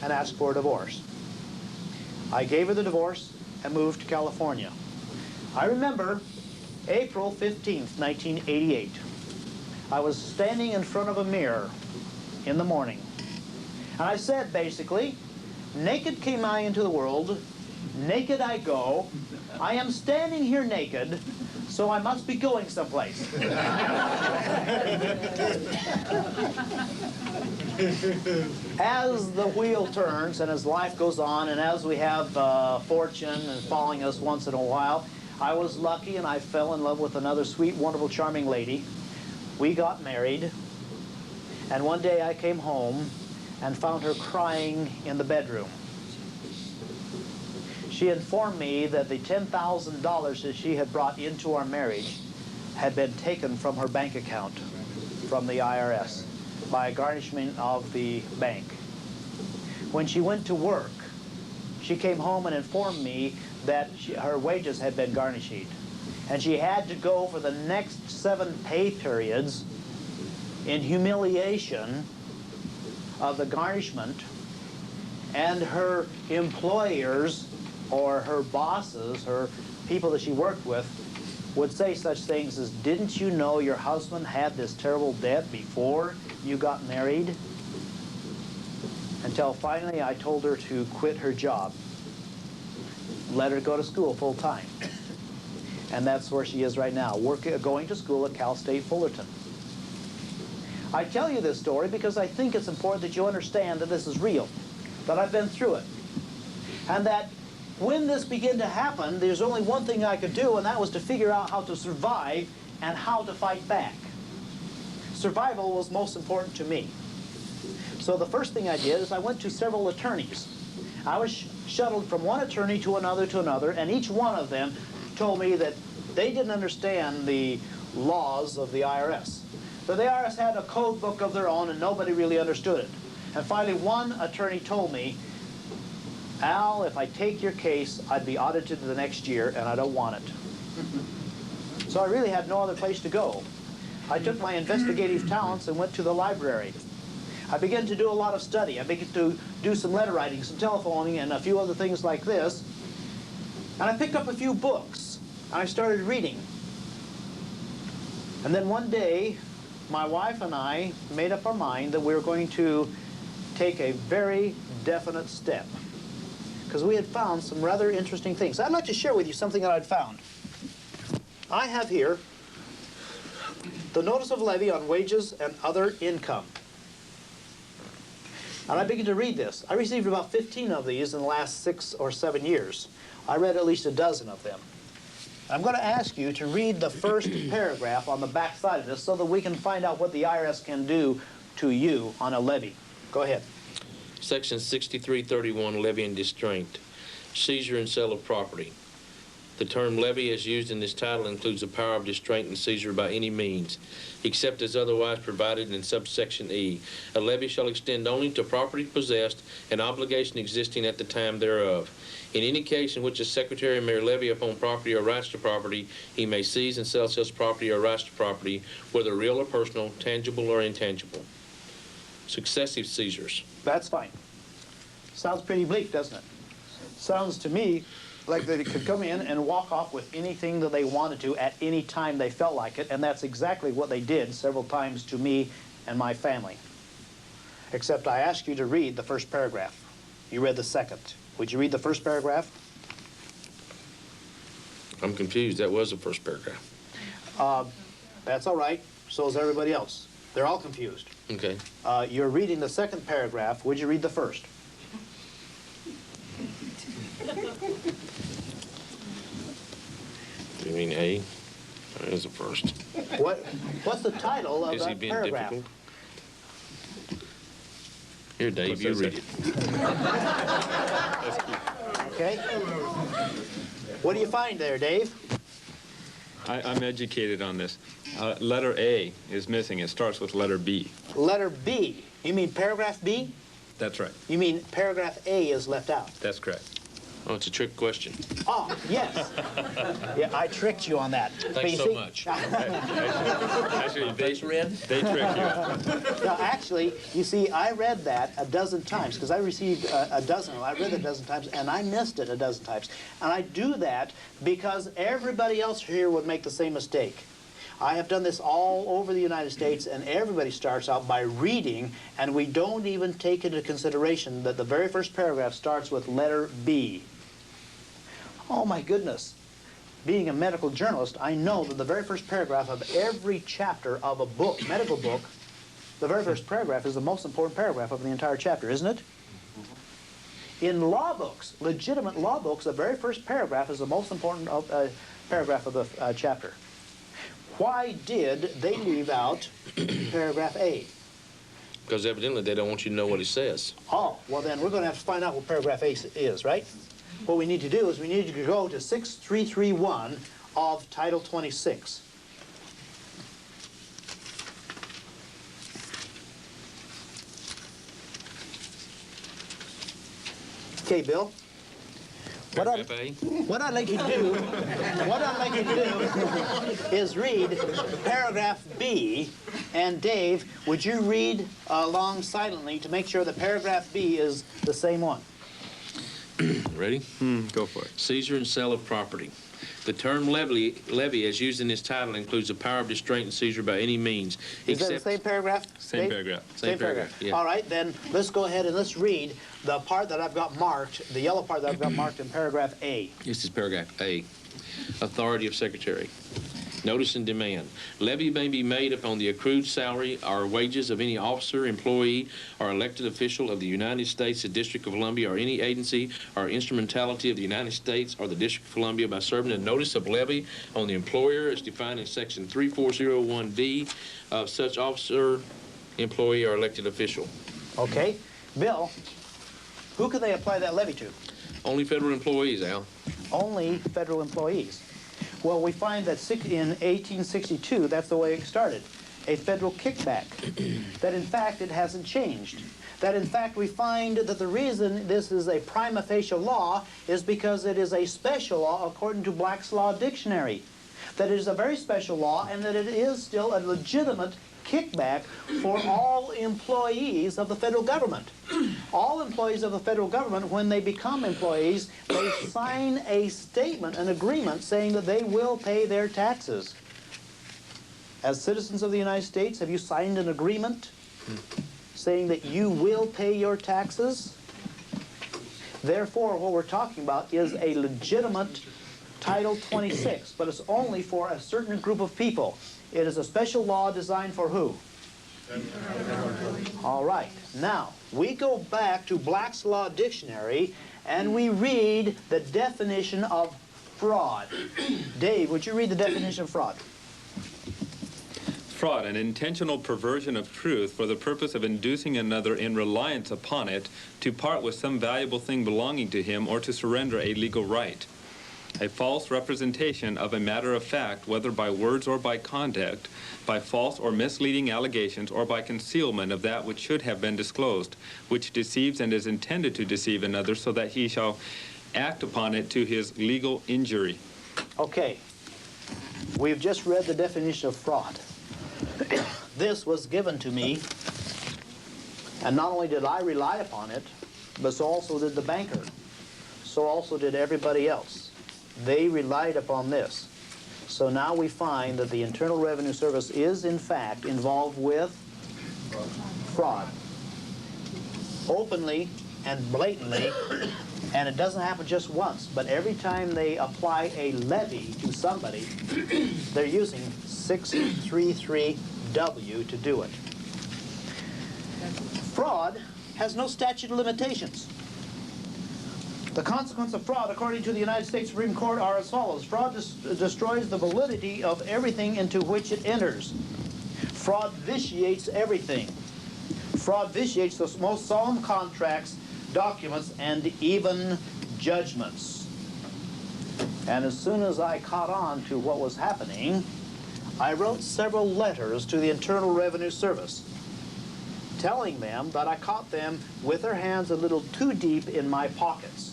and asked for a divorce. I gave her the divorce and moved to California. I remember April 15th, 1988. I was standing in front of a mirror in the morning. And I said, basically, naked came I into the world, naked I go. I am standing here naked, so I must be going someplace. As the wheel turns and as life goes on, and as we have fortune and following us once in a while, I was lucky and I fell in love with another sweet, wonderful, charming lady. We got married, and one day I came home and found her crying in the bedroom. She informed me that the $10,000 that she had brought into our marriage had been taken from her bank account from the IRS by a garnishment of the bank. When she went to work, she came home and informed me that her wages had been garnished, and she had to go for the next 7 pay periods in humiliation of the garnishment, and her employers or her bosses, her people that she worked with, would say such things as, didn't you know your husband had this terrible debt before you got married? Until finally I told her to quit her job, let her go to school full time. And that's where she is right now, going to school at Cal State Fullerton. I tell you this story because I think it's important that you understand that this is real, that I've been through it, and that when this began to happen, there's only one thing I could do, and that was to figure out how to survive and how to fight back. Survival was most important to me. So the first thing I did is I went to several attorneys. I was shuttled from one attorney to another, and each one of them told me that they didn't understand the laws of the IRS. So the IRS had a code book of their own, and nobody really understood it. And finally, one attorney told me, Al, if I take your case, I'd be audited the next year, and I don't want it. So I really had no other place to go. I took my investigative talents and went to the library. I began to do a lot of study. I began to do some letter writing, some telephoning, and a few other things like this. And I picked up a few books, and I started reading. And then one day, my wife and I made up our mind that we were going to take a very definite step, because we had found some rather interesting things. I'd like to share with you something that I'd found. I have here the notice of levy on wages and other income. And I began to read this. I received about 15 of these in the last 6 or 7 years. I read at least a dozen of them. I'm going to ask you to read the first paragraph on the back side of this so that we can find out what the IRS can do to you on a levy. Go ahead. Section 6331, levy and distraint, seizure and sale of property. The term levy as used in this title includes the power of distraint and seizure by any means, except as otherwise provided in subsection E. A levy shall extend only to property possessed and obligation existing at the time thereof. In any case in which a secretary may levy upon property or rights to property, he may seize and sell such property or rights to property, whether real or personal, tangible or intangible. Successive seizures. That's fine. Sounds pretty bleak, doesn't it? Sounds to me like they could come in and walk off with anything that they wanted to at any time they felt like it, and that's exactly what they did several times to me and my family. Except I asked you to read the first paragraph. You read the second. Would you read the first paragraph? I'm confused. That was the first paragraph. That's all right. So is everybody else. They're all confused. Okay. You're reading the second paragraph. Would you read the first? You mean A? That is the first. What's the title of Is he that being paragraph? difficult? Here, Dave, you read it. Okay. What do you find there, Dave? I'm educated on this. Letter A is missing. It starts with letter B. Letter B. You mean paragraph B? That's right. You mean paragraph A is left out? That's correct. Oh, it's a trick question. Oh, yes. Yeah, I tricked you on that. But Thanks you so see- much. Actually, Face red? they trick you. No, actually, you see, I read that a dozen times because I received a dozen. I read it a dozen times, and I missed it a dozen times. And I do that because everybody else here would make the same mistake. I have done this all over the United States, and everybody starts out by reading, and we don't even take into consideration that the very first paragraph starts with letter B. Oh my goodness. Being a medical journalist, I know that the very first paragraph of every chapter of a book, medical book, the very first paragraph is the most important paragraph of the entire chapter, isn't it? In law books, legitimate law books, the very first paragraph is the most important paragraph of the chapter. Why did they leave out paragraph A? Because evidently they don't want you to know what it says. Oh, well then we're going to have to find out what paragraph A is, right? What we need to do is we need to go to 6331 of Title 26. Okay, Bill. Paragraph A. What I'd like you to do is read paragraph B, and Dave, would you read along silently to make sure that paragraph B is the same one? Ready? Go for it. Seizure and sale of property. The term levy as used in this title includes the power of restraint and seizure by any means. Is that the same paragraph? Same Dave? paragraph. Same paragraph, yeah. All right, then let's go ahead and let's read the part that I've got marked, the yellow part that I've got marked in paragraph A. This is paragraph A. Authority of Secretary. Notice and demand. Levy may be made upon the accrued salary or wages of any officer, employee, or elected official of the United States, the District of Columbia, or any agency or instrumentality of the United States or the District of Columbia by serving a notice of levy on the employer as defined in Section 3401D of such officer, employee, or elected official. Okay, Bill, who can they apply that levy to? Only federal employees, Al. Only federal employees. Well, we find that in 1862, that's the way it started, a federal kickback, that in fact it hasn't changed. That in fact we find that the reason this is a prima facie law is because it is a special law according to Black's Law Dictionary. That it is a very special law and that it is still a legitimate kickback for all employees of the federal government. All employees of the federal government, when they become employees, they sign a statement, an agreement, saying that they will pay their taxes. As citizens of the United States, have you signed an agreement saying that you will pay your taxes? Therefore, what we're talking about is a legitimate Title 26, but it's only for a certain group of people. It is a special law designed for who? All right. Now, we go back to Black's Law Dictionary and we read the definition of fraud. Dave, would you read the definition of fraud? Fraud, an intentional perversion of truth for the purpose of inducing another in reliance upon it to part with some valuable thing belonging to him or to surrender a legal right. A false representation of a matter of fact, whether by words or by conduct, by false or misleading allegations, or by concealment of that which should have been disclosed, which deceives and is intended to deceive another so that he shall act upon it to his legal injury. Okay. We've just read the definition of fraud. This was given to me, and not only did I rely upon it, but so also did the banker. So also did everybody else. They relied upon this. So now we find that the Internal Revenue Service is, in fact, involved with fraud. Openly and blatantly, and it doesn't happen just once, but every time they apply a levy to somebody, they're using 633W to do it. Fraud has no statute of limitations. The consequence of fraud, according to the United States Supreme Court, are as follows. Fraud destroys the validity of everything into which it enters. Fraud vitiates everything. Fraud vitiates the most solemn contracts, documents, and even judgments. And as soon as I caught on to what was happening, I wrote several letters to the Internal Revenue Service, telling them that I caught them with their hands a little too deep in my pockets.